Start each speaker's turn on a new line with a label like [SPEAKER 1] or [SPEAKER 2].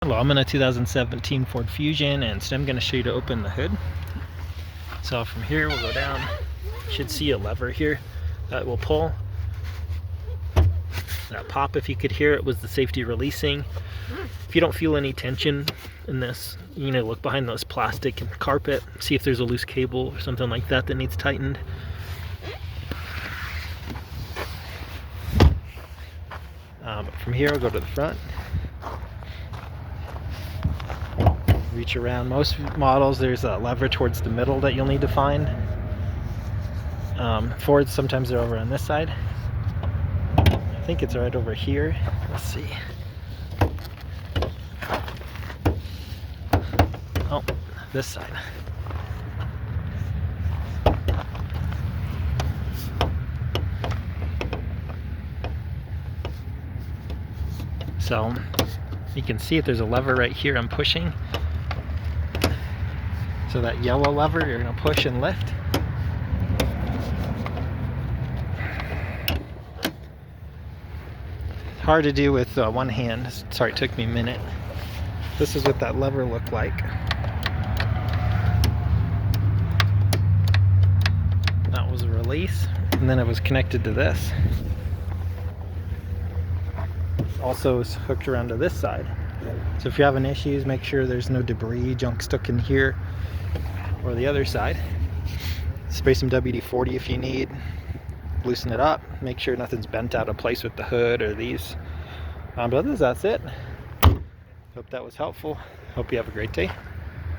[SPEAKER 1] Hello, I'm in a 2017 Ford Fusion, and today I'm going to show you to open the hood. So from here we'll go down. You should see a lever here that will pull. That pop, if you could hear it, was the safety releasing. If you don't feel any tension in this, you know, look behind those plastic and carpet, see if there's a loose cable or something like that that needs tightened. But from here we'll go to the front. Reach around. Most models there's a lever towards the middle that you'll need to find. Fords, sometimes they're over on this side. I think it's right over here. Let's see. Oh, this side. So you can see if there's a lever right here I'm pushing. So that yellow lever you're going to push and lift. Hard to do with one hand. Sorry, it took me a minute. This is what that lever looked like. That was a release, and then it was connected to this. Also is hooked around to this side. So if you're having issues, make sure there's no debris, junk stuck in here or the other side. Spray some WD-40 if you need. Loosen it up. Make sure nothing's bent out of place with the hood or these. But otherwise, that's it. Hope that was helpful. Hope you have a great day.